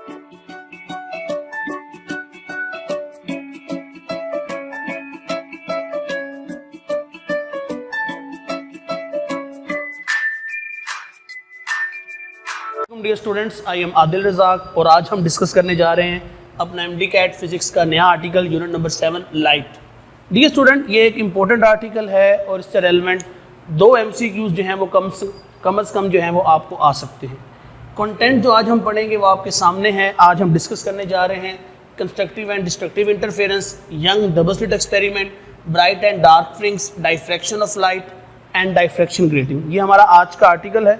Dear students, I am Adil Razzaq और आज हम डिस्कस करने जा रहे हैं अपना MD-CAT फिजिक्स का नया article unit number 7 light. Dear student, ये एक इम्पोर्टेंट आर्टिकल है और इससे रेलेवेंट 2 MCQs जो हैं वो कम से कम जो हैं वो आपको आ सकते हैं। कंटेंट जो आज हम पढ़ेंगे वो आपके सामने है। आज हम डिस्कस करने जा रहे हैं constructive and destructive interference, Young double slit experiment, bright and dark fringes, diffraction of light and diffraction grating. ये हमारा आज का आर्टिकल है।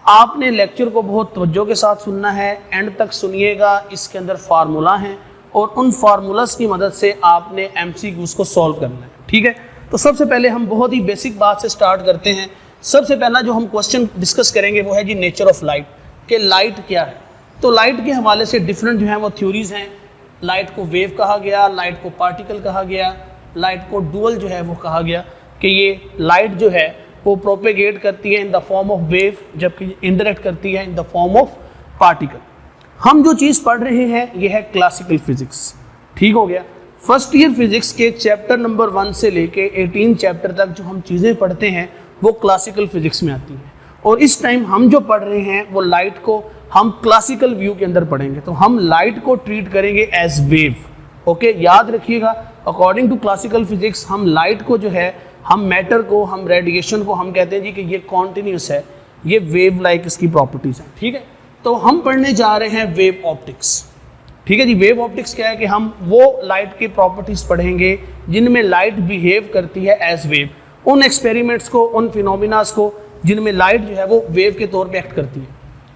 आपने लेक्चर को बहुत तवज्जो के साथ सुनना है, एंड तक सुनिएगा। इसके अंदर फार्मूला हैं और उन फार्मूलास की मदद से आपने MCQs को सॉल्व करना है, ठीक है। तो सबसे पहले हम बहुत ही बेसिक बात से स्टार्ट करते हैं। सबसे पहला जो हम क्वेश्चन डिस्कस करेंगे वो है जी नेचर ऑफ लाइट, कि लाइट क्या है। तो लाइट के हवाले से डिफरेंट जो हैं वो थ्योरीज हैं। लाइट को वेव कहा गया, लाइट को पार्टिकल कहा गया, लाइट को डुअल जो है वो कहा गया कि ये लाइट जो है वो प्रोपेगेट करती है in the form of wave, जबकि इंडायरेक्ट करती है in the form of particle. हम जो चीज़ पढ़ रहे हैं ये है क्लासिकल फिजिक्स, ठीक हो गया। फर्स्ट ईयर फिजिक्स के चैप्टर नंबर 1 से लेके 18 चैप्टर तक जो हम चीज़ें पढ़ते हैं वो क्लासिकल फिजिक्स में आती हैं। और इस टाइम हम जो पढ़ रहे हैं वो लाइट को हम क्लासिकल व्यू के अंदर पढ़ेंगे। तो हम लाइट को ट्रीट करेंगे एज वेव, ओके। याद रखिएगा, अकॉर्डिंग टू क्लासिकल फिजिक्स हम लाइट को जो है, हम मैटर को, हम रेडिएशन को हम कहते हैं जी कि ये कॉन्टिन्यूस है, ये वेव लाइक इसकी प्रॉपर्टीज हैं, ठीक है। तो हम पढ़ने जा रहे हैं वेव ऑप्टिक्स, ठीक है जी। वेव ऑप्टिक्स क्या है कि हम वो लाइट की प्रॉपर्टीज पढ़ेंगे जिनमें लाइट बिहेव करती है एज वेव। उन एक्सपेरिमेंट्स को, उन फिनोमिनास को जिनमें लाइट जो है वो वेव के तौर पे एक्ट करती है।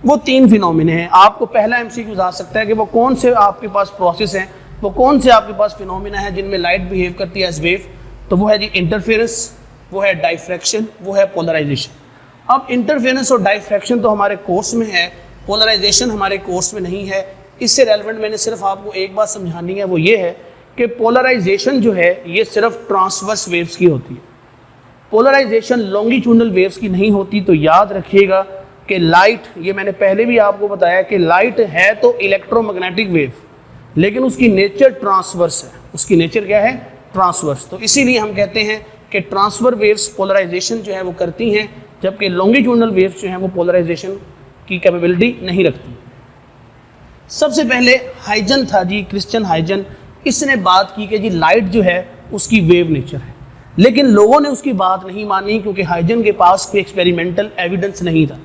वो 3 फिनोमिना हैं। आपको पहला MCQ आ सकता है कि वो कौन से आपके पास प्रोसेस हैं, वो कौन से आपके पास फिनोमिना है जिनमें लाइट बिहेव करती है एज वेव। तो वो है जी इंटरफेरेंस, वो है डाइफ्रैक्शन, वो है पोलराइजेशन। अब इंटरफेरेंस और डाइफ्रैक्शन तो हमारे कोर्स में है, पोलराइजेशन हमारे कोर्स में नहीं है। इससे रेलेवेंट मैंने सिर्फ आपको एक बात समझानी है, वो ये है कि पोलराइजेशन जो है ये सिर्फ ट्रांसवर्स वेव्स की होती है, पोलराइजेशन लॉन्गिट्यूडनल वेव्स की नहीं होती। तो याद रखिएगा कि लाइट, ये मैंने पहले भी आपको बताया कि लाइट है तो इलेक्ट्रोमैग्नेटिक वेव, लेकिन उसकी नेचर ट्रांसवर्स है। उसकी नेचर क्या है? ट्रांसवर्स। तो इसीलिए हम कहते हैं कि ट्रांसफर वेव्स पोलराइजेशन जो है वो करती हैं, जबकि लॉन्गिट्यूडनल वेव्स जो हैं वो पोलराइजेशन की कैपेबिलिटी नहीं रखती। सबसे पहले हाइजन था जी, क्रिश्चियन हाइजन, इसने बात की कि जी लाइट जो है उसकी वेव नेचर है, लेकिन लोगों ने उसकी बात नहीं मानी क्योंकि हाइजन के पास कोई एक्सपेरिमेंटल एविडेंस नहीं था।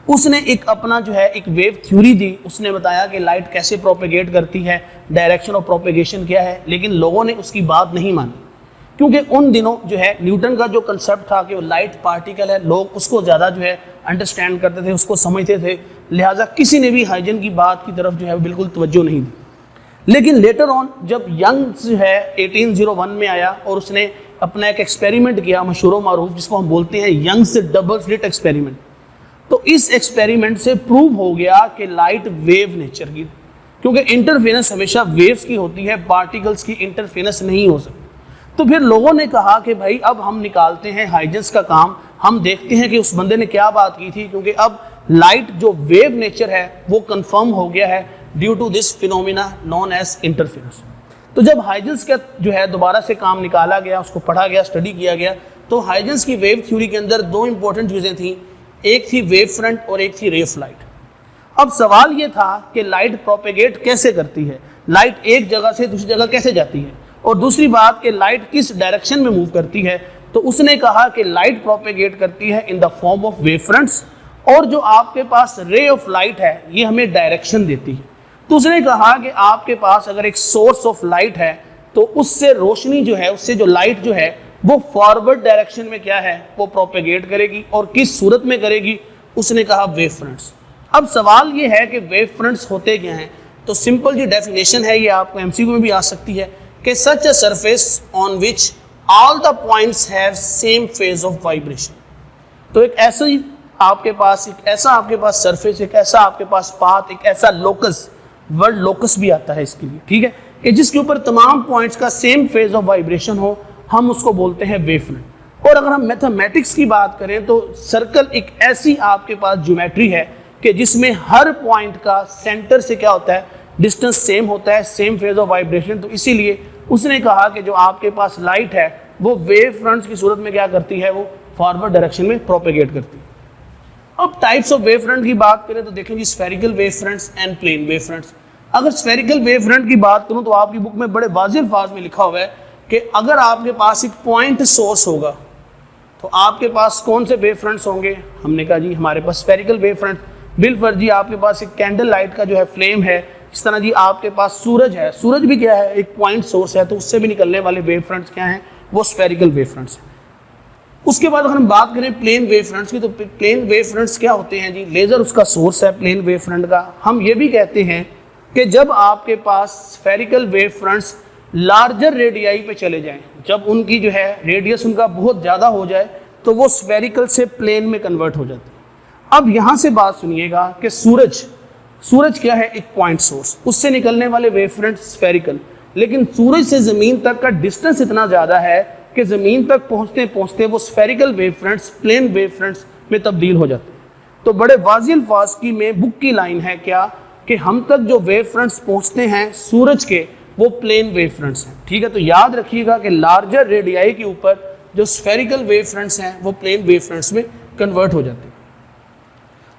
उसने एक अपना जो है एक वेव थ्योरी दी, उसने बताया कि लाइट कैसे प्रोपेगेट करती है, डायरेक्शन ऑफ प्रोपेगेशन क्या है, लेकिन लोगों ने उसकी बात नहीं मानी क्योंकि उन दिनों जो है न्यूटन का जो कंसेप्ट था कि वो लाइट पार्टिकल है, लोग उसको ज़्यादा जो है अंडरस्टैंड करते थे, उसको समझते थे, लिहाजा किसी ने भी हाइजन की बात की तरफ जो है बिल्कुल तवज्जो नहीं दी। लेकिन लेटर ऑन जब यंग जो है 1801 में आया और उसने अपना एक एक्सपेरिमेंट किया मशहूर मारूफ, जिसको हम बोलते हैं यंग्स डबल स्लिट एक्सपेरिमेंट। तो इस एक्सपेरिमेंट से प्रूव हो गया कि लाइट वेव नेचर की, क्योंकि इंटरफेरेंस हमेशा वेव्स की होती है, पार्टिकल्स की इंटरफेरेंस नहीं हो सकती। तो फिर लोगों ने कहा कि भाई अब हम निकालते हैं हाइजन्स का काम, हम देखते हैं कि उस बंदे ने क्या बात की थी, क्योंकि अब लाइट जो वेव नेचर है वो कंफर्म हो गया है due to this phenomena known as interference. तो जब हाइजन्स का जो है दोबारा से काम निकाला गया, उसको पढ़ा गया, स्टडी किया गया, तो हाइजन्स की वेव थ्योरी के अंदर 2 इंपॉर्टेंट चीज़ें थी, एक थी वेव फ्रंट और एक थी रे ऑफ लाइट। अब सवाल ये था कि लाइट प्रोपेगेट कैसे करती है, लाइट एक जगह से दूसरी जगह कैसे जाती है, और दूसरी बात कि लाइट किस डायरेक्शन में मूव करती है। तो उसने कहा कि लाइट प्रोपेगेट करती है in the form of wave fronts, और जो आपके पास रे ऑफ लाइट है ये हमें डायरेक्शन देती है। तो उसने कहा कि आपके पास अगर एक सोर्स ऑफ लाइट है तो उससे रोशनी जो है, उससे जो लाइट जो है वो फॉरवर्ड डायरेक्शन में क्या है वो प्रोपेगेट करेगी, और किस सूरत में करेगी, उसने कहा वेव फ्रंट्स। अब सवाल ये है कि वेव फ्रंट्स होते क्या हैं। तो सिंपल जो डेफिनेशन है ये आपको MCQ में भी आ सकती है कि such a surface on which all the points have same phase of vibration. तो एक ऐसा ही आपके पास सरफेस, एक ऐसा आपके पास पाथ, एक ऐसा लोकस, वर्ड लोकस भी आता है इसके लिए, ठीक है, कि जिसके ऊपर तमाम पॉइंट्स का सेम फेज ऑफ वाइब्रेशन हो, हम उसको बोलते हैं वेव फ्रंट। और अगर हम मैथमेटिक्स की बात करें तो सर्कल एक ऐसी आपके पास ज्योमेट्री है कि जिसमें हर पॉइंट का सेंटर से क्या होता है, डिस्टेंस सेम होता है, सेम फेज ऑफ वाइब्रेशन। तो इसीलिए उसने कहा कि जो आपके पास लाइट है वो वेव फ्रंट्स की सूरत में क्या करती है, वो फॉरवर्ड डायरेक्शन में प्रोपेगेट करती है। अब टाइप्स ऑफ वेव फ्रंट की बात करें तो देखेंगे spherical wave fronts and plane wave fronts. अगर स्फेरिकल वेव फ्रंट की बात करूं तो आपकी बुक में बड़े वाज़ेह अल्फाज में लिखा हुआ है कि अगर आपके पास एक पॉइंट सोर्स होगा तो आपके पास कौन से वेव फ्रंट्स होंगे। हमने कहा जी हमारे पास स्फेरिकल वेव फ्रंट, बिलफर्जी आपके पास एक कैंडल लाइट का जो है फ्लेम है, इस तरह जी आपके पास सूरज है, सूरज भी क्या है, एक पॉइंट सोर्स है, तो उससे भी निकलने वाले वेव फ्रंट्स क्या हैं, वो स्फेरिकल वेव फ्रंट्स हैं। उसके बाद अगर हम बात करें प्लेन वेव फ्रंट्स की, तो प्लेन वेव फ्रंट्स क्या होते हैं जी, लेज़र उसका सोर्स है प्लेन वेव फ्रंट का। हम ये भी कहते हैं कि जब आपके पास spherical wave fronts larger radii पे चले जाएं, जब उनकी जो है रेडियस उनका बहुत ज़्यादा हो जाए तो वो स्फेरिकल से प्लेन में कन्वर्ट हो जाते हैं। अब यहाँ से बात सुनिएगा कि सूरज क्या है, एक पॉइंट सोर्स, उससे निकलने वाले वेव फ्रंट स्फेरिकल, लेकिन सूरज से ज़मीन तक का डिस्टेंस इतना ज़्यादा है कि ज़मीन तक पहुँचते पहुँचते वो spherical wave fronts plane wave fronts में तब्दील हो जाते हैं। तो बड़े वाज़ेह अल्फाज की में बुक की लाइन है क्या, कि हम तक जो वेव फ्रंट्स पहुँचते हैं सूरज के, वो प्लेन वेव फ्रंट्स हैं। ठीक है, तो याद रखिएगा कि लार्जर रेडियाई के ऊपर जो स्फेरिकल वेव फ्रंट्स हैं वो प्लेन वेव फ्रंट्स में कन्वर्ट हो जाते हैं।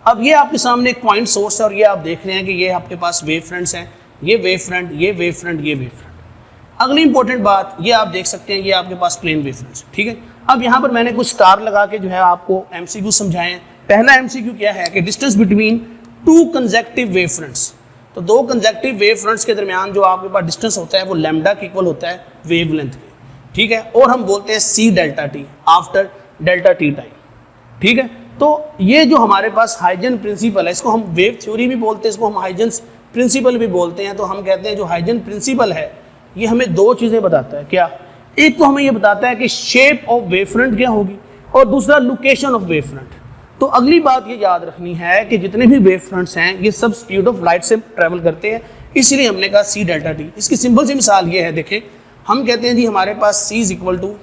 अब ये आपके सामने एक पॉइंट सोर्स है और ये आप देख रहे हैं कि ये आपके पास वेव फ्रंट्स हैं, ये वेव फ्रंट, ये वेव फ्रंट, ये वेव फ्रंट। अगली इंपॉर्टेंट बात ये आप देख सकते हैं, ये आपके पास प्लेन वेव फ्रंट्स। ठीक है, अब यहाँ पर मैंने कुछ स्टार लगा के जो है आपको एमसीक्यू समझाए हैं। पहला एमसीक्यू क्या है कि distance between two consecutive wave fronts. तो दो कंसेक्टिव वेव फ्रंट्स के दरमियान जो आपके पास डिस्टेंस होता है वो लैम्डा के इक्वल होता है वेवलेंथ के। ठीक है, और हम बोलते हैं C delta T after delta T time. ठीक है, तो ये जो हमारे पास हाइजन प्रिंसिपल है, इसको हम वेव थ्योरी भी बोलते हैं, इसको हम हाइजन प्रिंसिपल भी बोलते हैं। तो हम कहते हैं जो हाइजन प्रिंसिपल है ये हमें दो चीज़ें बताता है। क्या, एक तो हमें ये बताता है कि शेप ऑफ वेव फ्रंट क्या होगी, और दूसरा लोकेशन ऑफ वेव फ्रंट। तो अगली बात ये याद रखनी है कि जितने भी वेव फ्रंट्स हैं ये सब स्पीड ऑफ लाइट से ट्रैवल करते हैं, इसलिए हमने कहा सी डेल्टा टी। इसकी सिंपल सी मिसाल ये है, देखें हम कहते हैं जी हमारे पास c is equal to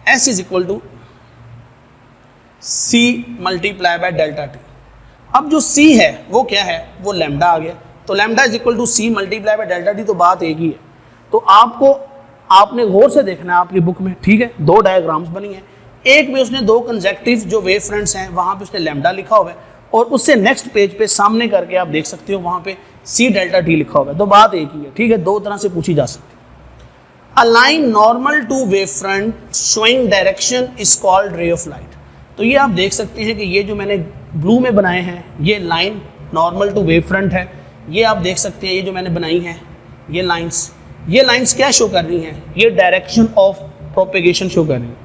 s is equal to C multiply by delta t. अब जो सी है वो क्या है, वो लैम्डा आ गया, तो lambda is equal to C multiply by delta T. तो बात एक ही है, तो आपने गौर से देखना है आपकी बुक में। ठीक है, दो डायग्राम्स बनी हैं, एक में उसने दो कंसेक्टिव जो वेव फ्रंट्स हैं वहाँ पे उसने लैम्डा लिखा हुआ है, और उससे नेक्स्ट पेज पे सामने करके आप देख सकते हो वहाँ पे सी डेल्टा टी लिखा हुआ है। तो बात एक ही है। ठीक है, दो तरह से पूछी जा सकती है। A line normal to wave front showing direction is called ray of light. तो ये आप देख सकते हैं कि ये जो मैंने ब्लू में बनाए हैं ये line normal to wave front है। ये आप देख सकते हैं ये जो मैंने बनाई है ये लाइंस क्या शो कर रही हैं, ये डायरेक्शन ऑफ प्रोपेगेशन शो कर रही है।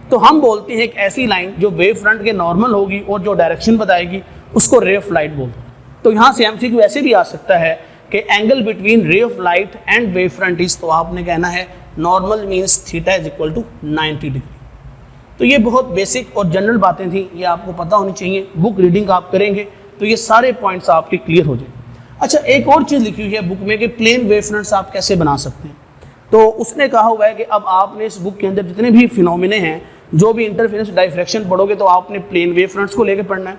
तो हम बोलते हैं एक ऐसी लाइन जो वेव फ्रंट के नॉर्मल होगी और जो डायरेक्शन बताएगी उसको रे ऑफ लाइट बोलते हैं। तो यहाँ से एमसीक्यू ऐसे भी आ सकता है कि angle between ray of light and wave front is, तो आपने कहना है normal means theta is equal to 90 degree. तो ये बहुत बेसिक और जनरल बातें थी, ये आपको पता होनी चाहिए। बुक रीडिंग आप करेंगे तो ये सारे पॉइंट्स आपके क्लियर हो जाए। अच्छा, एक और चीज़ लिखी हुई है बुक में कि प्लेन वेव फ्रंट्स आप कैसे बना सकते हैं। तो उसने कहा हुआ है कि अब आपने इस बुक के अंदर जितने भी फिनोमिने हैं, जो भी इंटरफेरेंस डायफ्रैक्शन पढ़ोगे तो आपने प्लेन वेव फ्रंट्स को लेकर पढ़ना है।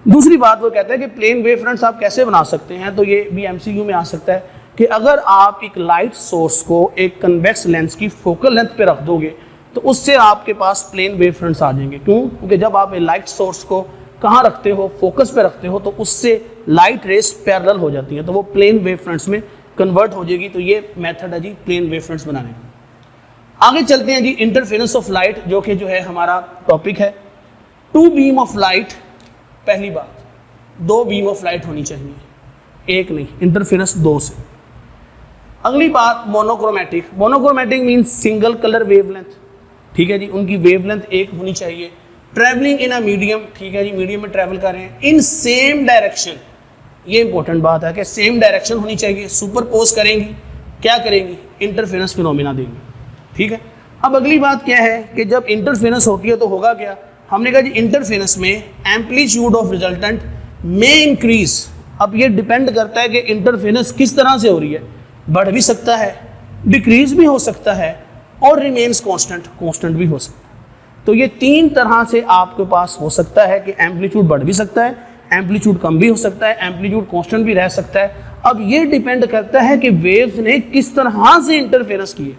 दूसरी बात वो कहता है कि प्लेन वेव फ्रंट्स आप कैसे बना सकते हैं। तो ये भी एमसीक्यू में आ सकता है कि अगर आप एक लाइट सोर्स को एक कन्वेक्स लेंस की फोकल लेंथ पे रख दोगे तो उससे आपके पास प्लेन वेव फ्रंट्स आ जाएंगे। क्यों? क्योंकि जब आप लाइट सोर्स को कहाँ रखते हो, फोकस पे रखते हो, तो उससे लाइट रेस पैरेलल हो जाती हैं, तो वो प्लेन वेव फ्रंट्स में कन्वर्ट हो जाएगी। तो ये मेथड है जी प्लेन वेव फ्रंट्स बनाने का। आगे चलते हैं जी इंटरफेरेंस ऑफ लाइट, जो कि जो है हमारा टॉपिक है। टू बीम ऑफ लाइट, पहली बात दो बीम ऑफ लाइट होनी चाहिए, एक नहीं, इंटरफेरेंस दो से। अगली बात monochromatic means single colour wavelength. ठीक है जी, उनकी वेवलेंथ एक होनी चाहिए। ट्रैवलिंग इन अ मीडियम, ठीक है जी, मीडियम में ट्रैवल कर रहे हैं। इन सेम डायरेक्शन, ये इंपॉर्टेंट बात है कि सेम डायरेक्शन होनी चाहिए। सुपरपोज करेंगी, क्या करेंगी, इंटरफेरेंस फिनोमिना देंगी। ठीक है, अब अगली बात क्या है कि जब इंटरफेरेंस होती है तो होगा क्या, हमने कहा जी इंटरफेरेंस में एम्पलीट्यूड ऑफ रिजल्टेंट में इंक्रीज। अब ये डिपेंड करता है कि इंटरफेरेंस किस तरह से हो रही है, बढ़ भी सकता है, डिक्रीज भी हो सकता है, और रिमेन्स कांस्टेंट भी हो सकता है। तो ये तीन तरह से आपके पास हो सकता है कि एम्पलीट्यूड बढ़ भी सकता है, एम्पलीट्यूड कम भी हो सकता है, एम्पलीट्यूड कांस्टेंट भी रह सकता है। अब ये डिपेंड करता है कि वेव्स ने किस तरह से इंटरफेरेंस किए।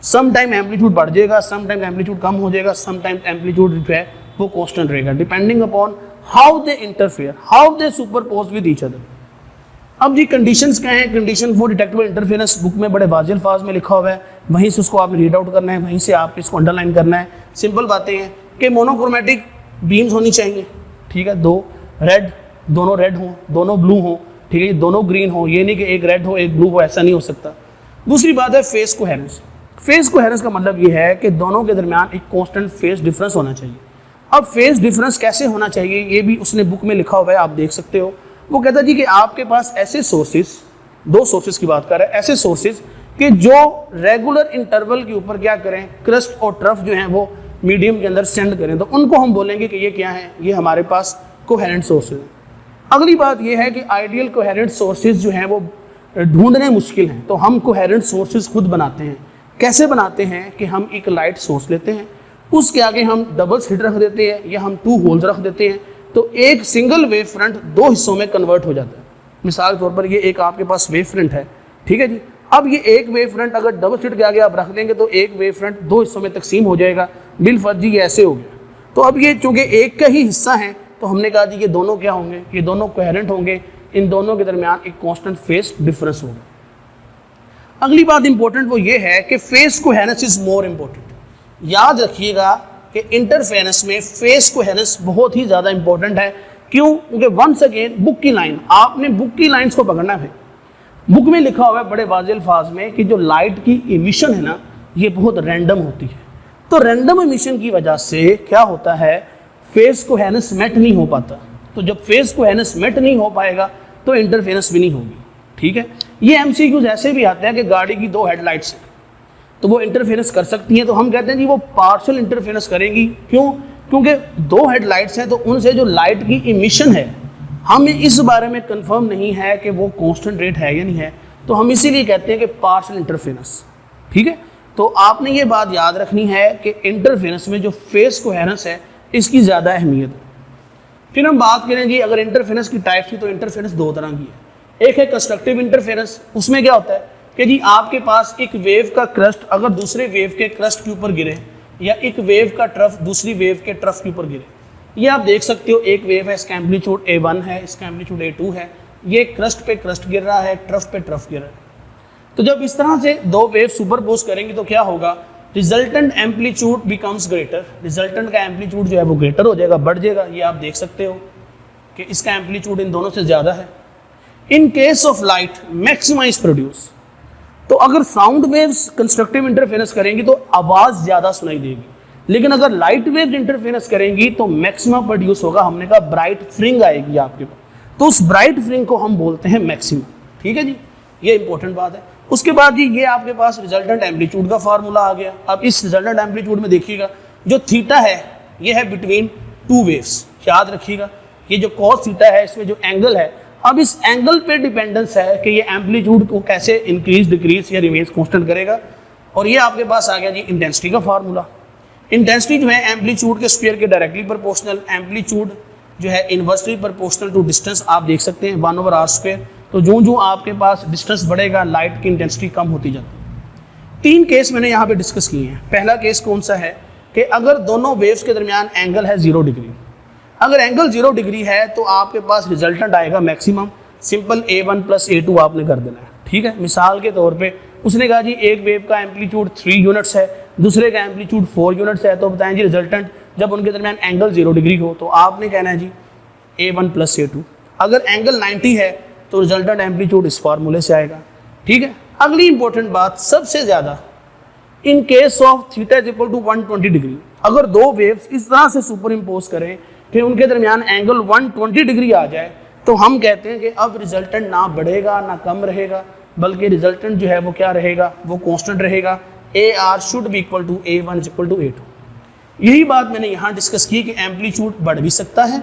सम टाइम एम्पलीट्यूड बढ़ जाएगा, सम टाइम एम्पलीट्यूड कम हो जाएगा, सम टाइम एम्पलीट्यूड जो है वो कांस्टेंट रहेगा, depending upon how they interfere, how they superpose with each other. अब जी कंडीशंस क्या हैं? Condition for detectable interference book में बड़े वाज़ेह अल्फाज में लिखा हुआ है, वहीं से उसको आपने रीड आउट करना है, वहीं से आप इसको अंडरलाइन करना है। सिंपल बातें हैं कि मोनोक्रोमेटिक बीम्स होनी चाहिए, ठीक है, दो रेड, दोनों रेड हों, दोनों ब्लू हों, ठीक है, दोनों ग्रीन हो, ये नहीं कि एक रेड हो एक ब्लू हो, ऐसा नहीं हो सकता। दूसरी बात है फेस कोहेरेंस। फेस कोहेरेंस का मतलब ये है कि दोनों के दरमियान एक कांस्टेंट फेस डिफरेंस होना चाहिए। अब फेस डिफरेंस कैसे होना चाहिए ये भी उसने बुक में लिखा हुआ है, आप देख सकते हो। वो कहता है जी कि आपके पास ऐसे सोर्सेज, दो सोर्सेज की बात कर रहे हैं, ऐसे सोर्सेज कि जो रेगुलर इंटरवल के ऊपर क्या करें, क्रस्ट और ट्रफ जो हैं वो मीडियम के अंदर सेंड करें, तो उनको हम बोलेंगे कि ये क्या है, ये हमारे पास कोहेरेंट सोर्सेज हैं। अगली बात ये है कि आइडियल कोहेरेंट सोर्सेज जो हैं वो ढूंढने मुश्किल हैं, तो हम कोहेरेंट सोर्सेज खुद बनाते हैं। कैसे बनाते हैं कि हम एक लाइट सोर्स लेते हैं, उसके आगे हम डबल स्लिट रख देते हैं या हम 2 होल्स रख देते हैं, तो एक सिंगल वेव फ्रंट 2 हिस्सों में कन्वर्ट हो जाता है। मिसाल के तौर पर ये एक आपके पास वेव फ्रंट है, ठीक है जी। अब ये एक वेव फ्रंट अगर डबल स्लिट के आगे आप रख देंगे तो एक वेव फ्रंट 2 हिस्सों में तकसीम हो जाएगा, बिलफर्ज जी ये ऐसे हो गया। तो अब ये चूँकि एक का ही हिस्सा है तो हमने कहा जी ये दोनों क्या होंगे, ये दोनों कोहेरेंट होंगे, इन दोनों के दरमियान एक कांस्टेंट फेस डिफरेंस होगा। अगली बात इंपॉर्टेंट वो ये है कि face coherence is more important. याद रखिएगा कि इंटरफेरेंस में फेस कोहेरेंस बहुत ही ज़्यादा इंपॉर्टेंट है। क्यों? क्योंकि वंस अगेन बुक की लाइन, आपने बुक की लाइंस को पकड़ना है। बुक में लिखा हुआ है बड़े वाज़ेह अल्फाज में कि जो लाइट की इमिशन है ना, ये बहुत रैंडम होती है। तो रैंडम इमिशन की वजह से क्या होता है, फेस कोहेरेंस मेट नहीं हो पाता। तो जब फेस कोहेरेंस मेट नहीं हो पाएगा तो इंटरफेरेंस भी नहीं होगी, ठीक है। ये एमसीक्यूज ऐसे भी आते हैं कि गाड़ी की 2 हेडलाइट्स हैं तो वो इंटरफेरेंस कर सकती हैं, तो हम कहते हैं जी वो पार्शियल इंटरफेरेंस करेंगी। क्यों? क्योंकि 2 हेडलाइट्स हैं तो उनसे जो लाइट की इमिशन है, हमें इस बारे में कंफर्म नहीं है कि वो कांस्टेंट रेट है या नहीं है, तो हम इसीलिए कहते हैं कि पार्शियल इंटरफेरेंस, ठीक है। तो आपने ये बात याद रखनी है कि इंटरफेरेंस में जो फेस कोहेरेंस है इसकी ज़्यादा अहमियत है। फिर हम बात करें जी अगर इंटरफेरेंस की टाइप थी तो इंटरफेरेंस 2 तरह की है। एक है कंस्ट्रक्टिव इंटरफेरेंस, उसमें क्या होता है कि जी आपके पास एक वेव का क्रस्ट अगर दूसरे वेव के क्रस्ट के ऊपर गिरे या एक वेव का ट्रफ दूसरी वेव के ट्रफ के ऊपर गिरे, ये आप देख सकते हो। एक वेव है, इसका एम्पलीट्यूड A1 है, इसका एम्पलीट्यूड A2 है, ये क्रस्ट पे क्रस्ट गिर रहा है, ट्रफ पे ट्रफ गिर रहा है। तो जब इस तरह से 2 वेव सुपरपोज करेंगे तो क्या होगा, resultant amplitude becomes greater. Resultant का एम्पलीट्यूड जो है वो ग्रेटर हो जाएगा, बढ़ जाएगा। ये आप देख सकते हो कि इसका एम्पलीट्यूड इन दोनों से ज़्यादा है। In case of light maximize produce, तो अगर साउंड वेव्स कंस्ट्रक्टिव इंटरफेरेंस करेंगी तो आवाज़ ज़्यादा सुनाई देगी, लेकिन अगर लाइट वेव्स इंटरफेरेंस करेंगी तो मैक्सिमम प्रोड्यूस होगा। हमने कहा ब्राइट फ्रिंग आएगी आपके पास, तो उस ब्राइट फ्रिंग को हम बोलते हैं मैक्सिमम, ठीक है जी। ये इंपॉर्टेंट बात है। उसके बाद जी ये आपके पास रिजल्टेंट एम्पलीट्यूड का फार्मूला आ गया। अब इस रिजल्टेंट एम्पलीट्यूड में देखिएगा जो थीटा है ये है बिटवीन 2 वेव्स। याद रखिएगा ये जो कॉस थीटा है इसमें जो एंगल है, अब इस एंगल पे डिपेंडेंस है कि ये एम्पलीट्यूड को कैसे इंक्रीज डिक्रीज या रिमेन्स कांस्टेंट करेगा। और ये आपके पास आ गया जी इंटेंसिटी का फार्मूला। इंटेंसिटी जो है एम्पलीट्यूड के स्क्वायर के डायरेक्टली प्रोपोर्शनल, एम्पलीट्यूड जो है इनवर्सली प्रोपोर्शनल टू डिस्टेंस। आप देख सकते हैं 1/r²। तो जो आपके पास डिस्टेंस बढ़ेगा लाइट की इंटेंसिटी कम होती जाती है। 3 केस मैंने यहाँ पे डिस्कस किए हैं। पहला केस कौन सा है कि अगर दोनों वेव्स के दरमियान एंगल है 0 डिग्री। अगर एंगल 0 डिग्री है तो आपके पास रिजल्टेंट आएगा मैक्सिमम। सिंपल A1 + A2 आपने कर देना है, ठीक है। मिसाल के तौर पे उसने कहा जी एक वेव का एम्पलीट्यूड 3 यूनिट्स है, दूसरे का एम्पलीट्यूड 4 यूनिट्स है, तो बताएं जी रिजल्टेंट जब उनके दरमियान एंगल 0 डिग्री हो तो आपने कहना है जी A1 + A2। अगर एंगल 90 है तो रिजल्टेंट एम्पलीट्यूड इस फार्मूले से आएगा, ठीक है। अगली इंपॉर्टेंट बात सबसे ज़्यादा, in case of theta is equal to 120 degree, अगर 2 वेव्स इस तरह से सुपर इम्पोज करें कि उनके दरमियान एंगल 120 डिग्री आ जाए तो हम कहते हैं कि अब रिजल्टेंट ना बढ़ेगा ना कम रहेगा, बल्कि रिजल्टेंट जो है वो क्या रहेगा, वो कांस्टेंट रहेगा। AR should be equal to A1 equal to A2। यही बात मैंने यहाँ डिस्कस की कि एम्पलीट्यूड बढ़ भी सकता है,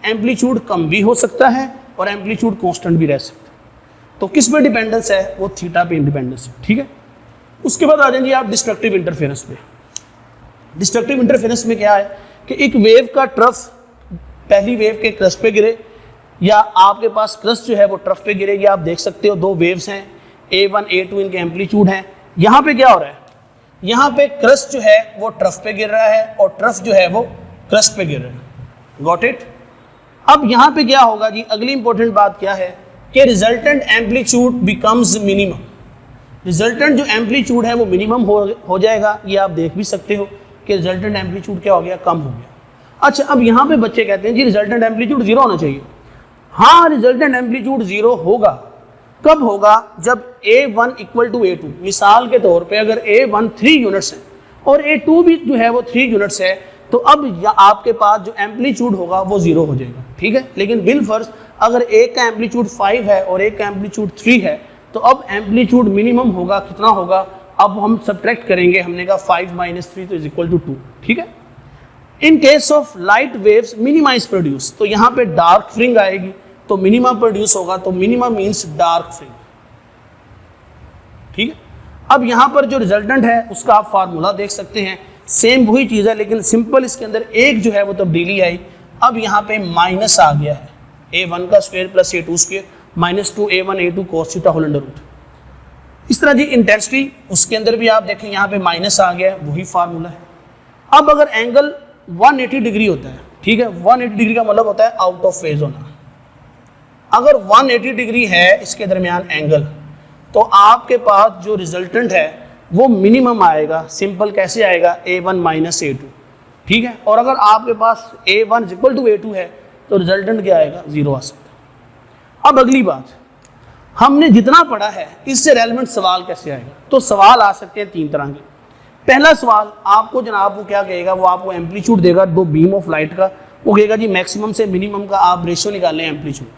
एम्पलीट्यूड कम भी हो सकता है और एम्पलीट्यूड कांस्टेंट भी रह सकता है। तो किस पे डिपेंडेंस है, वो थीटा पे डिपेंडेंस है, ठीक है। उसके बाद आ जाएंगे आप डिस्ट्रक्टिव इंटरफेरेंस पे। डिस्ट्रक्टिव इंटरफेरेंस में क्या है कि एक वेव का ट्रफ पहली वेव के क्रस्ट पे गिरे या आपके पास क्रस्ट जो है वो ट्रफ पे गिरेगी। आप देख सकते हो 2 वेव्स हैं, A1 A2 इनके एम्पलीट्यूड हैं। यहाँ पे क्या हो रहा है, यहाँ पे क्रस्ट जो है वो ट्रफ पे गिर रहा है और ट्रफ जो है वो क्रस्ट पे गिर रहा है। Got it. अब यहाँ पे क्या होगा जी, अगली इंपॉर्टेंट बात क्या है कि resultant amplitude becomes minimum. Resultant जो एम्पलीट्यूड है वो मिनिमम हो जाएगा। ये आप देख भी सकते हो कि रिजल्टेंट एम्पलीट्यूड क्या हो गया, कम हो गया। अच्छा, अब यहाँ पे बच्चे कहते हैं जी रिजल्टेंट एम्पलीट्यूड 0 होना चाहिए। हाँ, रिजल्टेंट एम्पलीट्यूड 0 होगा। कब होगा, जब A1 इक्वल टू A2। मिसाल के तौर पे अगर A1 3 यूनिट्स है और A2 भी जो है वो 3 यूनिट्स है, तो अब आपके पास जो एम्पलीट्यूड होगा वो 0 हो जाएगा। ठीक है, लेकिन बिलफर्ज अगर एक का एम्पलीट्यूड 5 है और एक का एम्पलीट्यूड 3 है, तो अब एम्पलीट्यूड मिनिमम होगा, कितना होगा, अब हम सब्ट्रैक्ट करेंगे। हमने कहा 5 - 3 तो इज इक्वल टू 2। ठीक है। In case of light waves minimize produce, तो यहाँ पे डार्क फ्रिंज आएगी तो मिनिमा प्रोड्यूस होगा, तो मिनिमा मींस डार्क फ्रिंज। ठीक है। अब यहाँ पर जो रिजल्टेंट है उसका आप फार्मूला देख सकते हैं, सेम वही चीज़ है लेकिन सिंपल इसके अंदर एक जो है वो तब्दीली आई। अब यहाँ पे माइनस आ गया है, A1 का square plus A2 square minus 2 A1 A2 cos theta whole under root. इस तरह जी इंटेंसिटी उसके अंदर भी आप देखें यहाँ पे माइनस आ गया है, वही फार्मूला है। अब अगर एंगल 180 डिग्री होता है, ठीक है, 180 डिग्री का मतलब होता है आउट ऑफ फेज होना। अगर 180 डिग्री है इसके दरमियान एंगल, तो आपके पास जो रिजल्टेंट है वो मिनिमम आएगा। सिंपल कैसे आएगा, A1 माइनस A2। ठीक है, और अगर आपके पास A1 इक्वल टू A2 है तो रिजल्टेंट क्या आएगा, 0 आ सकता है। अब अगली बात, हमने जितना पढ़ा है इससे रेलेवेंट सवाल कैसे आएगा, तो सवाल आ सकते हैं 3 तरह के। पहला सवाल आपको जनाब वो क्या कहेगा, वो आपको एम्पलीट्यूड देगा 2 बीम ऑफ लाइट का, वो कहेगा जी मैक्सिमम से मिनिमम का आप रेशियो निकाल लें एम्पलीट्यूड,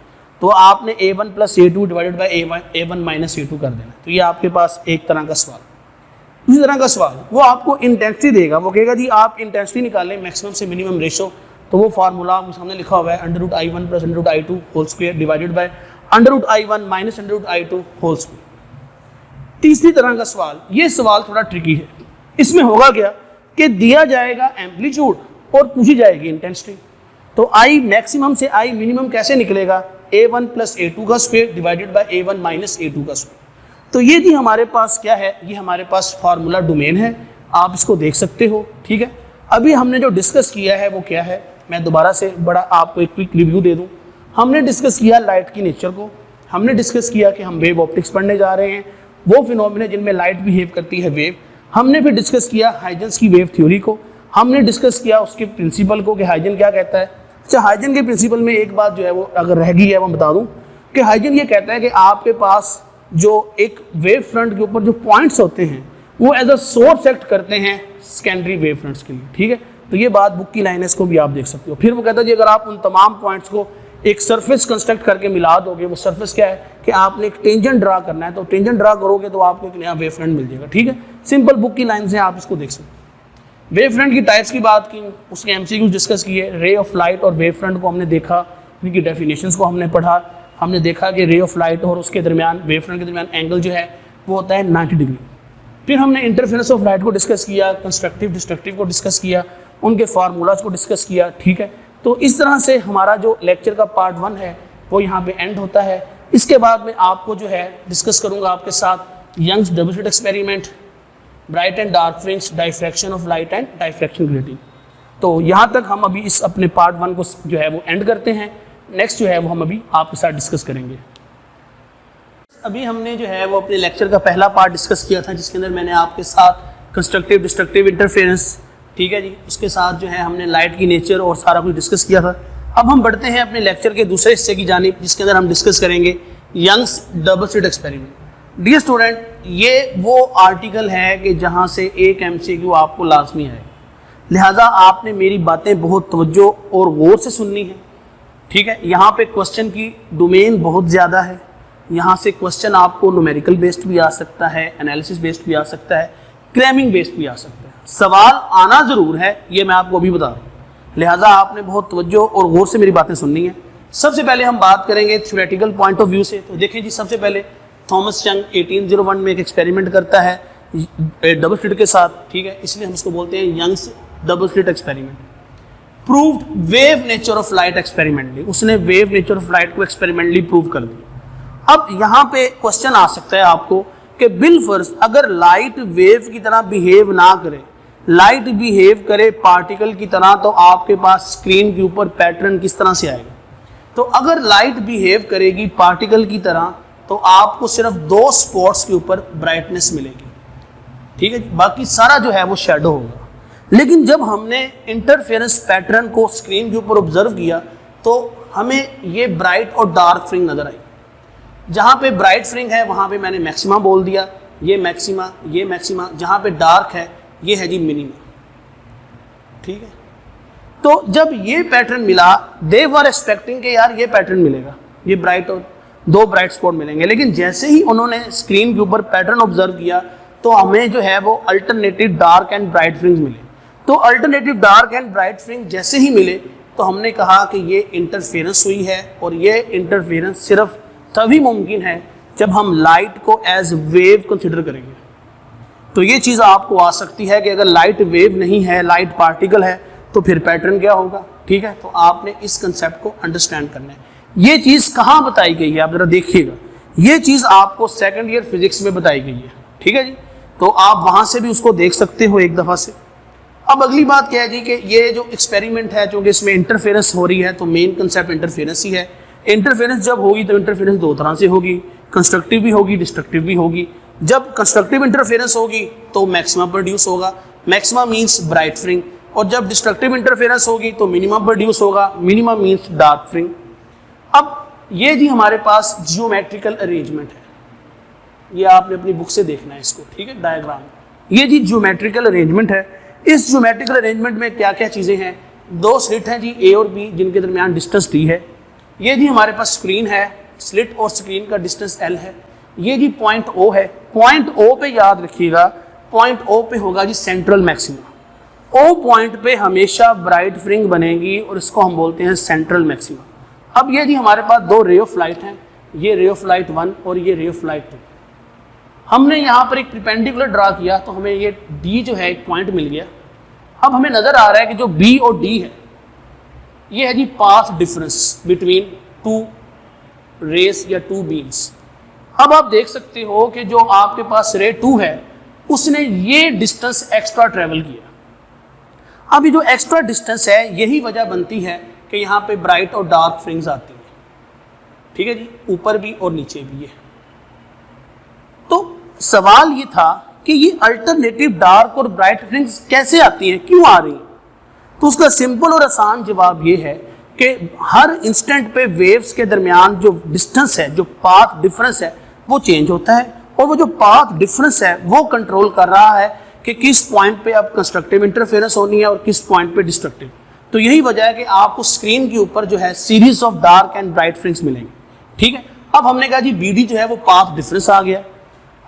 तो आपने A1 plus A2 divided by A1 minus A2 कर देना। तो ये आपके पास एक तरह का सवाल। दूसरी तरह का सवाल वो आपको इंटेंसिटी देगा, वो कहेगा जी आप इंटेंसिटी निकाल लें मैक्सिमम से मिनिमम रेशियो, तो वो फार्मूला आपके सामने लिखा हुआ है √I1 plus √I2 whole square divided by √I1 minus √I2 whole square. तीसरी तरह का सवाल, ये सवाल थोड़ा ट्रिकी है। इसमें होगा क्या कि दिया जाएगा एम्पलीट्यूड और पूछी जाएगी इंटेंसिटी, तो I मैक्सिमम से I मिनिमम कैसे निकलेगा, A1 प्लस A2 का square divided bye A1 minus A2 का स्क्वायर। तो ये थी हमारे पास क्या है, ये हमारे पास फार्मूला डोमेन है, आप इसको देख सकते हो। ठीक है, अभी हमने जो डिस्कस किया है वो क्या है, मैं दोबारा से बड़ा आपको एक क्विक रिव्यू दे दूं। हमने डिस्कस किया लाइट की नेचर को, हमने डिस्कस किया कि हम वेव ऑप्टिक्स पढ़ने जा रहे हैं, वो फिनोमिना जिनमें लाइट बिहेव करती है वेव। हमने फिर डिस्कस किया हाइजेंस की वेव थ्योरी को, हमने डिस्कस किया उसके प्रिंसिपल को कि हाइजन क्या कहता है। अच्छा, हाइजन के प्रिंसिपल में एक बात जो है वो अगर रह गई है वो बता दूं कि हाइजन ये कहता है कि आपके पास जो एक वेव फ्रंट के ऊपर जो पॉइंट्स होते हैं वो एज अ सोर्स एक्ट करते हैं सेकेंडरी वेव फ्रंट्स के लिए। ठीक है, तो ये बात बुक की लाइन है, इसको भी आप देख सकते हो। फिर वो कहता है जी अगर आप उन तमाम पॉइंट्स को एक सरफेस कंस्ट्रक्ट करके मिला दोगे, वो सरफेस क्या है कि आपने एक टेंजेंट ड्रा करना है, तो टेंजेंट ड्रा करोगे तो आपको एक नया वेव फ्रंट मिल जाएगा। ठीक है, सिंपल बुक की लाइन से आप इसको देख सकते हो। वेव फ्रंट की टाइप्स की बात की, उसके MCQ डिस्कस किए, रे ऑफ लाइट और वेव फ्रंट को हमने देखा, उनकी डेफिनेशंस को हमने पढ़ा। हमने देखा कि रे ऑफ लाइट और उसके दरमियान वेव फ्रंट के दरमियान एंगल जो है वो होता है 90 डिग्री। फिर हमने इंटरफेरेंस ऑफ लाइट को डिस्कस किया, कंस्ट्रक्टिव डिस्ट्रक्टिव को डिस्कस किया, उनके फार्मूलाज को डिस्कस किया। ठीक है, तो इस तरह से हमारा जो लेक्चर का पार्ट 1 है वो यहाँ पे एंड होता है। इसके बाद में आपको जो है डिस्कस करूँगा आपके साथ Young's double slit experiment, bright and dark fringe, diffraction of light and diffraction grating. तो यहाँ तक हम अभी इस अपने पार्ट 1 को जो है वो एंड करते हैं। नेक्स्ट जो है वो हम अभी आपके साथ डिस्कस करेंगे। अभी हमने जो है वो अपने लेक्चर का पहला पार्ट डिस्कस किया था, जिसके अंदर मैंने आपके साथ कंस्ट्रक्टिव डिस्ट्रक्टिव इंटरफेरेंस, ठीक है जी, उसके साथ जो है हमने लाइट की नेचर और सारा कुछ डिस्कस किया था। अब हम बढ़ते हैं अपने लेक्चर के दूसरे हिस्से की जानिब, जिसके अंदर हम डिस्कस करेंगे Young's double slit experiment. Dear student, ये वो आर्टिकल है कि जहाँ से एक MCQ आपको लाजमी है, लिहाजा आपने मेरी बातें बहुत तवज्जो और गौर से सुननी है। ठीक है, यहाँ पे क्वेश्चन की डोमेन बहुत ज़्यादा है, यहाँ से क्वेश्चन आपको न्यूमेरिकल बेस्ड भी आ सकता है, एनालिसिस बेस्ड भी आ सकता है, क्रैमिंग बेस्ड भी आ सकता है। सवाल आना ज़रूर है, ये मैं आपको अभी बता रहा हूँ, लिहाजा आपने बहुत तवज्जो और गौर से मेरी बातें सुननी है। सबसे पहले हम बात करेंगे थ्योरेटिकल पॉइंट ऑफ व्यू से। तो देखें जी, सबसे पहले थॉमस यंग 1801 में एक एक्सपेरिमेंट करता है डबल स्लिट के साथ। ठीक है, इसलिए हम इसको बोलते हैं Young's double slit experiment. Proved wave nature of light experimentally, उसने वेव नेचर ऑफ लाइट को एक्सपेरिमेंटली प्रूव कर दिया। अब यहाँ पे क्वेश्चन आ सकता है आपको कि बिलफर्ज अगर लाइट वेव की तरह बिहेव ना करे, लाइट बिहेव करे पार्टिकल की तरह, तो आपके पास स्क्रीन के ऊपर पैटर्न किस तरह से आएगा? तो अगर लाइट बिहेव करेगी पार्टिकल की तरह तो आपको सिर्फ 2 स्पॉट्स के ऊपर ब्राइटनेस मिलेगी, ठीक है, बाकी सारा जो है वो शेडो होगा। लेकिन जब हमने इंटरफेरेंस पैटर्न को स्क्रीन के ऊपर ऑब्जर्व किया तो हमें ये ब्राइट और डार्क फ्रिंग नजर आई। जहाँ पे ब्राइट फ्रिंग है वहाँ पे मैंने मैक्सिमा बोल दिया, ये मैक्सिमा, जहाँ पे डार्क है ये है जी मिनिमा, ठीक है। तो जब ये पैटर्न मिला, दे वर एक्सपेक्टिंग कि यार ये पैटर्न मिलेगा, ये ब्राइट और 2 ब्राइट स्पॉट मिलेंगे, लेकिन जैसे ही उन्होंने स्क्रीन के ऊपर पैटर्न ऑब्जर्व किया तो हमें जो है वो अल्टरनेटिव डार्क एंड ब्राइट फ्रिंग्स मिले। तो अल्टरनेटिव डार्क एंड ब्राइट फ्रिंग जैसे ही मिले तो हमने कहा कि ये इंटरफेरेंस हुई है, और ये इंटरफेरेंस सिर्फ तभी मुमकिन है जब हम लाइट को एज वेव कंसिडर करेंगे। तो ये चीज़ आपको आ सकती है कि अगर लाइट वेव नहीं है, लाइट पार्टिकल है, तो फिर पैटर्न क्या होगा, ठीक है। तो आपने इस कंसेप्ट को अंडरस्टैंड करना है। ये चीज़ कहाँ बताई गई है आप जरा देखिएगा, ये चीज़ आपको सेकंड ईयर फिजिक्स में बताई गई है, ठीक है जी। तो आप वहाँ से भी उसको देख सकते हो एक दफ़ा से। अब अगली बात क्या है जी कि ये जो एक्सपेरिमेंट है, चूँकि इसमें इंटरफेरेंस हो रही है तो मेन कंसेप्ट इंटरफेरेंस ही है। इंटरफेरेंस जब होगी तो इंटरफेरेंस 2 तरह से होगी, कंस्ट्रक्टिव भी होगी, डिस्ट्रक्टिव भी होगी। जब कंस्ट्रक्टिव इंटरफेरेंस होगी तो मैक्सिमा प्रोड्यूस होगा, मैक्सिमा मीन्स ब्राइट फ्रिंग, और जब डिस्ट्रक्टिव इंटरफेरेंस होगी तो मिनिमम प्रोड्यूस होगा, मिनिमम मीन्स डार्क फ्रिंग। अब ये जी हमारे पास जियोमेट्रिकल अरेंजमेंट है, ये आपने अपनी बुक से देखना है इसको, ठीक है, डायग्राम। ये जी जियोमेट्रिकल अरेंजमेंट है। इस जियोमेट्रिकल अरेंजमेंट में क्या क्या चीज़ें हैं? 2 स्लिट हैं जी, ए और बी, जिनके दरमियान डिस्टेंस डी है। ये जी हमारे पास स्क्रीन है, स्लिट और स्क्रीन का डिस्टेंस एल है। ये जी पॉइंट ओ है, पॉइंट ओ पे याद रखिएगा, पॉइंट ओ पे होगा जी सेंट्रल मैक्सिमा। ओ पॉइंट पे हमेशा ब्राइट फ्रिंग बनेगी और इसको हम बोलते हैं सेंट्रल मैक्सिमा। अब ये जी हमारे पास 2 रे ऑफ लाइट हैं, ये रे ऑफ लाइट 1 और ये रे ऑफ लाइट 2। हमने यहाँ पर एक परपेंडिकुलर ड्रा किया तो हमें ये डी जो है एक पॉइंट मिल गया। अब हमें नजर आ रहा है कि जो बी और डी है ये है जी पाथ डिफरेंस बिटवीन 2 रेस या 2 बीम्स। अब आप देख सकते हो कि जो आपके पास रे 2 है उसने ये डिस्टेंस एक्स्ट्रा ट्रेवल किया। अब ये जो एक्स्ट्रा डिस्टेंस है यही वजह बनती है कि यहाँ पे ब्राइट और डार्क फ्रिंग्स आती है, ठीक है जी, ऊपर भी और नीचे भी है। तो सवाल ये था कि ये अल्टरनेटिव डार्क और ब्राइट फ्रिंग्स कैसे आती हैं, क्यों आ रही हैं? तो उसका सिंपल और आसान जवाब ये है कि हर इंस्टेंट पे वेव्स के दरमियान जो डिस्टेंस है, जो पाथ डिफरेंस है, वो चेंज होता है, और वो जो पाथ डिफरेंस है वो कंट्रोल कर रहा है कि किस पॉइंट पे अब कंस्ट्रक्टिव इंटरफेरेंस होनी है और किस पॉइंट पे डिस्ट्रक्टिव। तो यही वजह है कि आपको स्क्रीन के ऊपर जो है series of dark and bright fringes मिलेंगे, ठीक है। अब हमने कहा जी बीडी जो है वो पाथ डिफरेंस आ गया।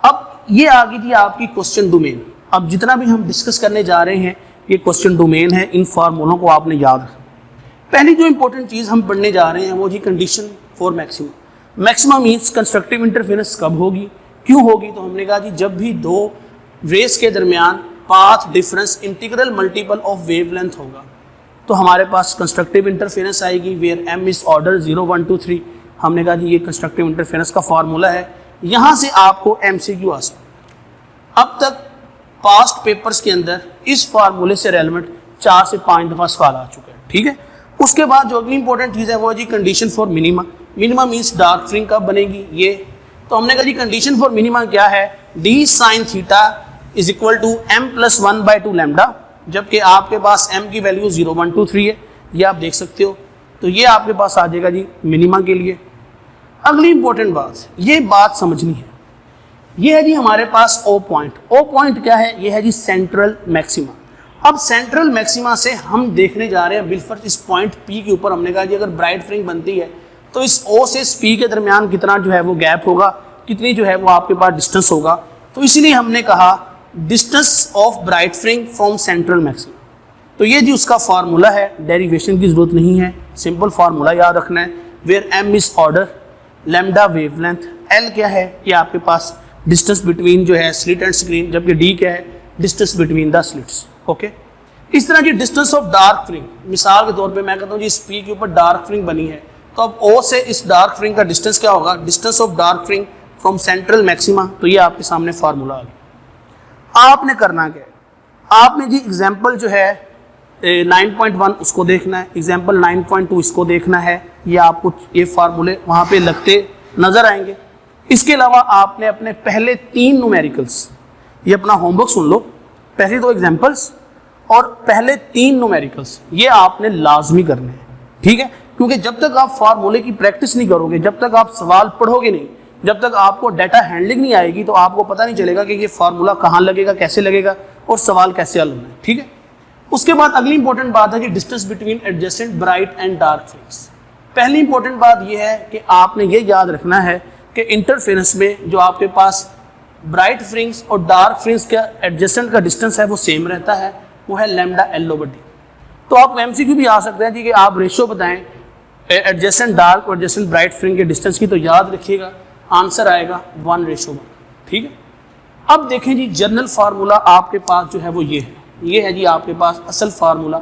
अब ये आ गई थी आपकी क्वेश्चन डोमेन। अब जितना भी हम डिस्कस करने जा रहे हैं ये क्वेश्चन डोमेन है, इन फार्मूलों को आपने याद रखना। पहली जो इंपॉर्टेंट चीज़ हम पढ़ने जा रहे हैं वो जी condition for maxima. Maxima means constructive interference कब होगी, क्यों होगी? तो हमने कहा जी जब भी 2 रेस के दरमियान path difference integral multiple of wavelength होगा तो हमारे पास कंस्ट्रक्टिव इंटरफेरेंस आएगी, वेयर एम इज ऑर्डर 0 1 2 3। हमने कहा जी ये कंस्ट्रक्टिव इंटरफेरेंस का फार्मूला है। यहाँ से आपको MCQ आ सकता। अब तक पास्ट पेपर्स के अंदर इस फार्मूले से रेलेवेंट 4 से 5 दफ़ा सवाल आ चुके हैं, ठीक है। उसके बाद जो अगली इंपॉर्टेंट चीज़ है वो जी condition for minima. Minima means dark fringe कब बनेगी ये। तो हमने कहा जी कंडीशन फॉर मिनिमा क्या है, d sin theta is equal to m+1/2 lambda, जबकि आपके पास m की वैल्यू 0 1 2 3 है, ये आप देख सकते हो। तो ये आपके पास आ जाएगा जी मिनिमा के लिए। अगली इंपॉर्टेंट बात, ये बात समझनी है, ये है जी हमारे पास O पॉइंट। O पॉइंट क्या है, ये है जी सेंट्रल मैक्सिमा। अब सेंट्रल मैक्सिमा से हम देखने जा रहे हैं बिलफर्ज इस पॉइंट P के ऊपर। हमने कहा जी अगर ब्राइट फ्रिंग बनती है तो इस O से इस P के दरमियान कितना जो है वो गैप होगा, कितनी जो है वो आपके पास डिस्टेंस होगा। तो इसलिए हमने कहा distance of bright फ्रिंग from central maxima. तो ये जी उसका फार्मूला है, डेरिवेशन की जरूरत नहीं है, सिंपल फार्मूला याद रखना है। Where m is order, lambda wavelength, L क्या है, ये आपके पास डिस्टेंस बिटवीन जो है स्लिट एंड स्क्रीन, जबकि D क्या है, distance between the slits. Okay, इस तरह की डिस्टेंस ऑफ डार्क फ्रिंग, मिसाल के तौर पे मैं कहता हूँ जी इस पी के ऊपर डार्क फ्रिंग बनी है, तो अब ओ से इस डार्क फ्रिंग का डिस्टेंस क्या होगा, distance of dark फ्रिंग from central maxima. तो ये आपके सामने फार्मूला आ गया। आपने करना क्या है, आपने जी एग्जाम्पल जो है 9.1 उसको देखना है, एग्जाम्पल 9.2 इसको देखना है, ये आपको ये फार्मूले वहाँ पे लगते नजर आएंगे। इसके अलावा आपने अपने पहले 3 न्यूमेरिकल्स, ये अपना होमवर्क सुन लो, पहले 2 एग्जाम्पल्स और पहले 3 न्यूमेरिकल्स ये आपने लाजमी करने हैं, ठीक है। क्योंकि जब तक आप फार्मूले की प्रैक्टिस नहीं करोगे, जब तक आप सवाल पढ़ोगे नहीं, जब तक आपको डाटा हैंडलिंग नहीं आएगी, तो आपको पता नहीं चलेगा कि ये फार्मूला कहाँ लगेगा, कैसे लगेगा और सवाल कैसे हल होना है, ठीक है। उसके बाद अगली इंपॉर्टेंट बात है कि distance between adjacent bright and dark fringes. पहली इंपॉर्टेंट बात यह है कि आपने ये याद रखना है कि इंटरफेरेंस में जो आपके पास ब्राइट फ्रिंग्स और डार्क फ्रिंग्स का एडजेसेंट का डिस्टेंस है वो सेम रहता है, वो है लैम्डा एल ओवर डी। तो आप एमसीक्यू भी आ सकते हैं जी कि आप रेशियो बताएं एडजेसेंट डार्क और एडजेसेंट ब्राइट फ्रिंग के डिस्टेंस की, तो याद रखिएगा आंसर आएगा 1:1, ठीक है। अब देखें जी जनरल फार्मूला आपके पास जो है वो ये है जी आपके पास असल फार्मूला,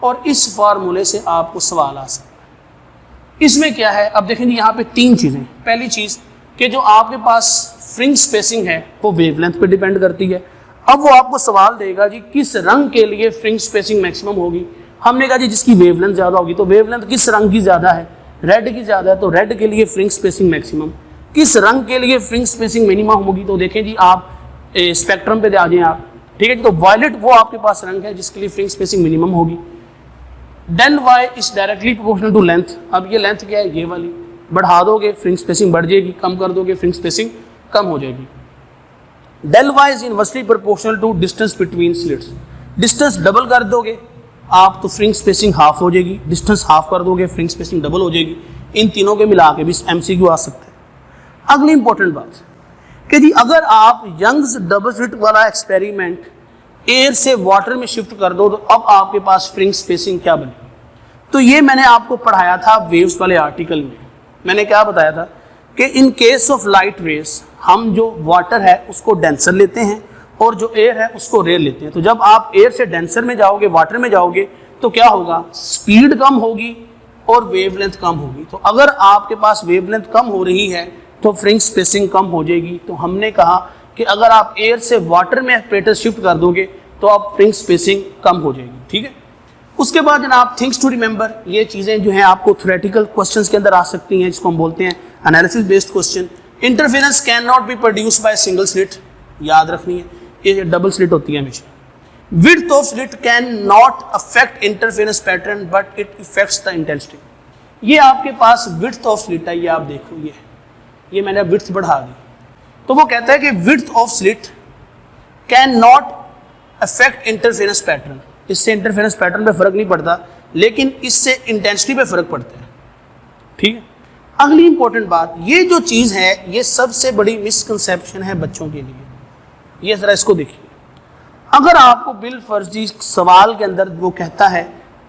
और इस फार्मूले से आपको सवाल आ सकता है। इसमें क्या है, अब देखें जी यहाँ पे 3 चीज़ें। पहली चीज़ कि जो आपके पास फ्रिंग स्पेसिंग है वो वेवलेंथ पे डिपेंड करती है। अब वो आपको सवाल देगा जी किस रंग के लिए फ्रिंग स्पेसिंग मैक्सिमम होगी। हमने कहा जी जिसकी वेवलेंथ ज़्यादा होगी, तो वेवलेंथ किस रंग की ज़्यादा है, रेड की ज़्यादा है, तो रेड के लिए फ्रिंग स्पेसिंग मैक्सिमम। किस रंग के लिए फ्रिंग स्पेसिंग मिनिमम होगी, तो देखें जी आप स्पेक्ट्रम पे आ जाएं आप, ठीक है। तो वायलेट वो आपके पास रंग है जिसके लिए फ्रिंग स्पेसिंग मिनिमम होगी। Del Y is directly proportional to length. अब ये लेंथ क्या है, ये वाली, बढ़ा दोगे फ्रिंग स्पेसिंग बढ़ जाएगी, कम कर दोगे फ्रिंग स्पेसिंग कम हो जाएगी। Del Y is inversely proportional to distance between slits. Distance double कर दोगे आप तो फ्रिंग स्पेसिंग हाफ हो जाएगी, डिस्टेंस हाफ कर दोगे फ्रिंग स्पेसिंग डबल हो जाएगी। इन तीनों के मिला के भी एमसीक्यू आ सकता है। अगली इंपॉर्टेंट बात कि जी अगर आप यंग्स डबल स्लिट वाला एक्सपेरिमेंट एयर से वाटर में शिफ्ट कर दो, तो अब आपके पास फ्रिंग स्पेसिंग क्या बनेगी। तो ये मैंने आपको पढ़ाया था वेव्स वाले आर्टिकल में। मैंने क्या बताया था कि इन केस ऑफ लाइट रेस हम जो वाटर है उसको डेंसर लेते हैं और जो एयर है उसको रेयर लेते हैं। तो जब आप एयर से डेंसर में जाओगे, वाटर में जाओगे, तो क्या होगा, स्पीड कम होगी और वेवलेंथ कम होगी। तो अगर आपके पास वेवलेंथ कम हो रही है तो फ्रिंग स्पेसिंग कम हो जाएगी। तो हमने कहा कि अगर आप एयर से वाटर में एपरेटर शिफ्ट कर दोगे तो आप फ्रिंग स्पेसिंग कम हो जाएगी, ठीक है। उसके बाद जनाब थिंग्स टू रिमेंबर, ये चीज़ें जो हैं आपको थ्योरेटिकल क्वेश्चंस के अंदर आ सकती हैं, जिसको हम बोलते हैं analysis based question. Interference can not be produce by single slit, याद रखनी है, ये डबल स्लिट होती है हमेशा। Width of slit can not affect interference pattern but it effects the intensity. ये आपके पास विड्थ ऑफ स्लिट है, ये आप देखो, ये मैंने विड्थ बढ़ा दी। तो वो कहता है कि width of slit can not affect interference pattern, इससे इंटरफेरेंस पैटर्न पे फर्क नहीं पड़ता, लेकिन इससे इंटेंसिटी पे फर्क पड़ता है, ठीक है। अगली इंपॉर्टेंट बात, ये जो चीज़ है ये सबसे बड़ी मिसकंसेप्शन है बच्चों के लिए। ये जरा इसको देखिए, अगर आपको बिल फर्जी सवाल के अंदर वो कहता है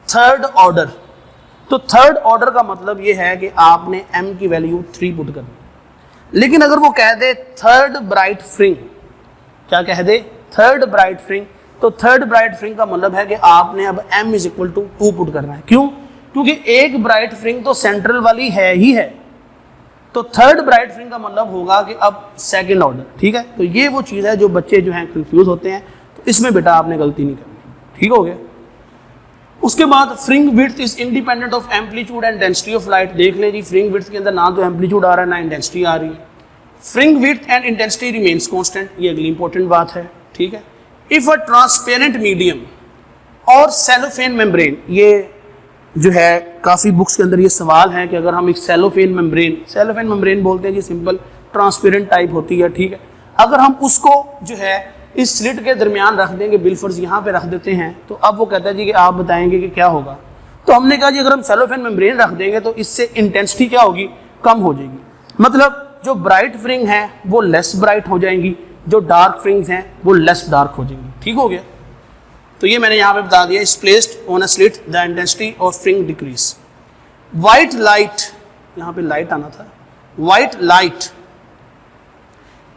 थर्ड ऑर्डर, तो थर्ड ऑर्डर का मतलब ये है कि आपने m की वैल्यू 3 पुट कर दी। लेकिन अगर वो कह दे थर्ड ब्राइट फ्रिंग, क्या कह दे, थर्ड ब्राइट फ्रिंग, तो थर्ड ब्राइट फ्रिंग का मतलब है कि आपने अब m is equal to 2 put करना है। क्यों, क्योंकि एक ब्राइट फ्रिंग तो सेंट्रल वाली है ही है, तो थर्ड ब्राइट फ्रिंग का मतलब होगा कि अब सेकंड ऑर्डर, ठीक है। तो ये वो चीज़ है जो बच्चे जो हैं कंफ्यूज होते हैं, तो इसमें बेटा आपने गलती नहीं करनी, ठीक हो गया। उसके बाद fringe width is independent of amplitude and density of light. देख ले जी, फ्रिंग विड्थ के अंदर ना तो एम्पलीट्यूड आ रहा है ना इंटेंसिटी आ रही है। Fringe width and intensity remains constant, ये अगली इंपॉर्टेंट बात है, ठीक है। इफ अ ट्रांसपेरेंट मीडियम और सेलोफेन मेम्ब्रेन, ये जो है काफ़ी बुक्स के अंदर ये सवाल है कि अगर हम एक सेलोफेन मेम्ब्रेन बोलते हैं जी, सिंपल ट्रांसपेरेंट टाइप होती है, ठीक है। अगर हम उसको जो है इस स्लिट के दरमियान रख देंगे, बिलफर्ज यहाँ पे रख देते हैं, तो अब वो कहता है जी कि आप बताएंगे कि क्या होगा। तो हमने कहा जी अगर हम सेलोफेन मेम्ब्रेन रख देंगे तो इससे इंटेंसिटी क्या होगी, कम हो जाएगी। मतलब जो ब्राइट फ्रिंग है वो लेस ब्राइट हो जाएंगी, जो डार्क फ्रिंग्स हैं वो लेस डार्क हो जाएंगी, ठीक हो गया। तो ये मैंने यहाँ पे बता दिया, is placed on a slit the intensity of fringe decrease. White light, यहाँ पे लाइट आना था, white light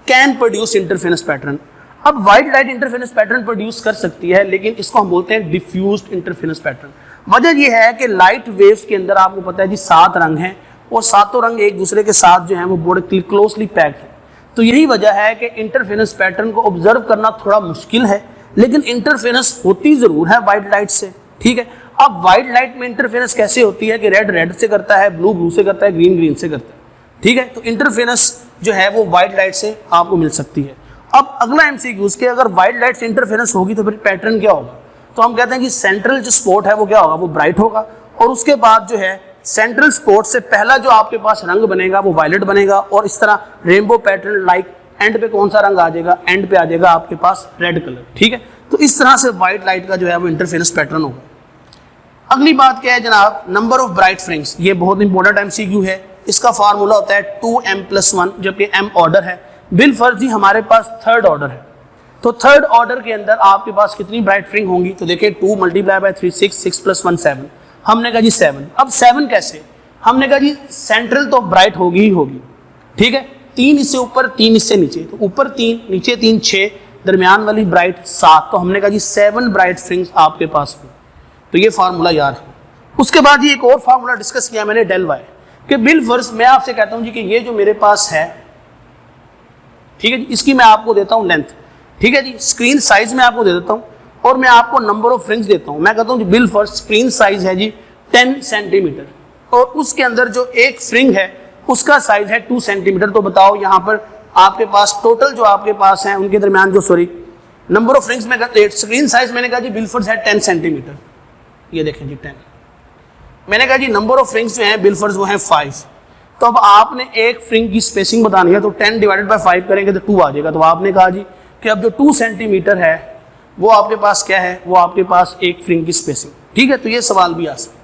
can produce interference pattern. अब white light interference pattern produce कर सकती है, लेकिन इसको हम बोलते हैं डिफ्यूज्ड इंटरफेरेंस पैटर्न। वजह यह है कि लाइट वेव्स के अंदर आपको पता है जी 7 रंग हैं और सातों रंग एक दूसरे के साथ जो है वो बड़े क्लोजली पैक्ड है। तो यही वजह है कि इंटरफेरेंस पैटर्न को ऑब्जर्व करना थोड़ा मुश्किल है, लेकिन इंटरफेरेंस होती जरूर है व्हाइट लाइट से, ठीक है। अब व्हाइट लाइट में इंटरफेरेंस कैसे होती है कि रेड रेड से करता है, ब्लू ब्लू से करता है, ग्रीन ग्रीन से करता है, ठीक है। तो इंटरफेरेंस जो है वो व्हाइट लाइट से आपको मिल सकती है। अब अगला एमसीक्यूज के अगर व्हाइट लाइट से इंटरफेरेंस होगी तो फिर पैटर्न क्या होगा, तो हम कहते हैं कि सेंट्रल जो स्पॉट है वो क्या होगा, वो ब्राइट होगा, और उसके बाद जो है सेंट्रल स्पॉट से पहला जो आपके पास रंग बनेगा वो वायलेट बनेगा, और इस तरह रेनबो पैटर्न लाइक एंड पे कौन सा रंग आ जाएगा, एंड पे आ जाएगा आपके पास रेड कलर, ठीक है। तो इस तरह से व्हाइट लाइट का जो है वो इंटरफेरेंस पैटर्न होगा। अगली बात क्या है जनाब, नंबर ऑफ ब्राइट फ्रिंग्स। ये बहुत इंपॉर्टेंट एमसीक्यू है। इसका फार्मूला होता है 2m+1, जबकि m ऑर्डर है। बिल फर्ज जी हमारे पास थर्ड ऑर्डर है, तो थर्ड ऑर्डर के अंदर आपके पास कितनी ब्राइट फ्रिंग होंगी, तो देखिए 2 × 3 6, 6 + 1 7। हमने कहा जी 7। अब 7 कैसे, हमने कहा जी सेंट्रल तो ब्राइट होगी ही होगी, ठीक है। 3 इससे ऊपर 3 इससे नीचे, तो ऊपर 3 नीचे 3 6, दरमियान वाली ब्राइट 7, तो हमने कहा जी 7 ब्राइट फ्रिंग्स आपके पास हो। तो ये फार्मूला याद है। उसके बाद ये एक और फार्मूला डिस्कस किया मैंने डेल वाई, कि बिल फर्ज मैं आपसे कहता हूं जी कि ये जो मेरे पास है, ठीक है जी, इसकी मैं आपको देता हूं लेंथ, ठीक है जी, स्क्रीन साइज में आपको दे देता हूं, और मैं आपको नंबर ऑफ फ्रिंग्स देता हूं। मैं कहता हूं जी बिल फर्ज स्क्रीन साइज है जी 10 सेंटीमीटर, और उसके अंदर जो एक फ्रिंग है उसका साइज है 2 सेंटीमीटर। तो बताओ यहाँ पर आपके पास टोटल जो आपके पास है उनके दरमियान जो नंबर ऑफ फ्रिंग्स में स्क्रीन साइज मैंने कहा जी बिल फर्ज है 10 सेंटीमीटर, ये देखें जी 10। मैंने कहा जी नंबर ऑफ फ्रिंग्स जो हैं बिल फर्ज वो हैं 5। तो अब आपने एक फ्रिंग की स्पेसिंग बतानी है, तो 10 / 5 करेंगे तो 2 आ जाएगा। तो आपने कहा जी कि अब जो 2 सेंटीमीटर है वो आपके पास क्या है, वो आपके पास एक फ्रिंग की स्पेसिंग, ठीक है। तो ये सवाल भी आ सकता है।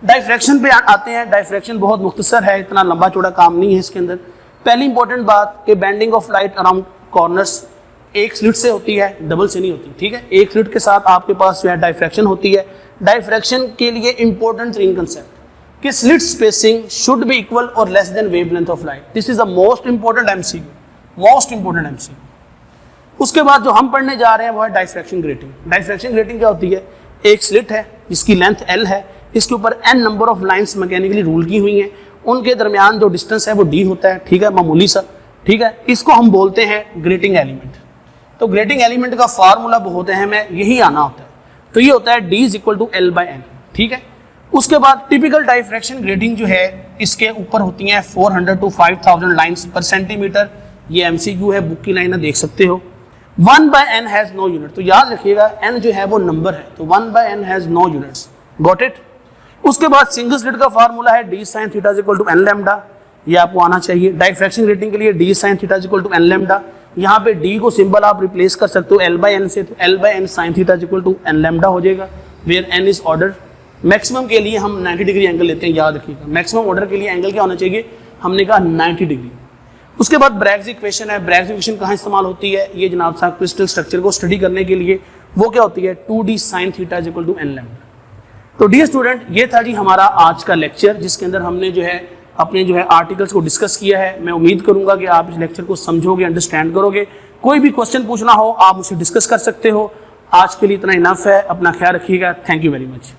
डायफ्रैक्शन पे आते हैं। डायफ्रैक्शन बहुत मुख्तसर है, इतना लंबा चौड़ा काम नहीं है इसके अंदर। पहली इंपॉर्टेंट बात कि bending of light around corners एक स्लिट से होती है, डबल से नहीं होती, ठीक है। एक स्लिट के साथ आपके पास जो है डायफ्रैक्शन होती है। डायफ्रैक्शन के लिए इंपॉर्टेंट 3 कंसेप्ट कि slit spacing should be equal और less than wavelength of light. This is the most important MCQ, most important MCQ. उसके बाद जो हम पढ़ने जा रहे हैं वो है डायफ्रैक्शन ग्रेटिंग। डायफ्रैक्शन ग्रेटिंग क्या होती है, एक स्लिट है जिसकी लेंथ L है, इसके ऊपर n number of lines mechanically rule की हुई हैं, उनके दरमियान जो डिस्टेंस है वो d होता है, ठीक है, मामूली सा, ठीक है। इसको हम बोलते हैं ग्रेटिंग एलिमेंट। तो ग्रेटिंग एलिमेंट का फार्मूला बहुत अहम है, यही आना होता है। तो ये होता है d = L/n, ठीक है। उसके बाद टिपिकल डायफ्रैक्शन ग्रेटिंग जो है इसके ऊपर होती हैं 400 to 5000 लाइंस पर सेंटीमीटर। ये एमसीक्यू है, बुक की लाइन देख सकते हो। 1/n हैज नो यूनिट, तो याद रखिएगा n जो है वो नंबर है, तो 1/n has no units, got it. उसके बाद सिंगल स्लिट का फार्मूला है d sin θ = n लैम्डा, ये आपको आना चाहिए। डायफ्रैक्शन ग्रेटिंग के लिए d sin θ = n लैम्डा, यहाँ पे d को सिंबल आप रिप्लेस कर सकते हो L/n से, तो L/n sin θ = n लैम्डा हो जाएगा, where n is order. Maximum के लिए हम 90 डिग्री एंगल लेते हैं, याद रखिएगा। मैक्सिमम ऑर्डर के लिए एंगल क्या होना चाहिए, हमने कहा 90 डिग्री। उसके बाद ब्रैग्स इक्वेशन है। ब्रैग्स इक्वेशन कहाँ इस्तेमाल होती है, ये जनाब साहब क्रिस्टल स्ट्रक्चर को स्टडी करने के लिए, वो क्या होती है 2d sin θ = n लैम्डा। तो डियर स्टूडेंट, ये था जी हमारा आज का लेक्चर, जिसके अंदर हमने जो है अपने जो है आर्टिकल्स को डिस्कस किया है। मैं उम्मीद करूंगा कि आप इस लेक्चर को समझोगे, अंडरस्टैंड करोगे। कोई भी क्वेश्चन पूछना हो आप मुझसे डिस्कस कर सकते हो। आज के लिए इतना इनफ है, अपना ख्याल रखिएगा। Thank you very much.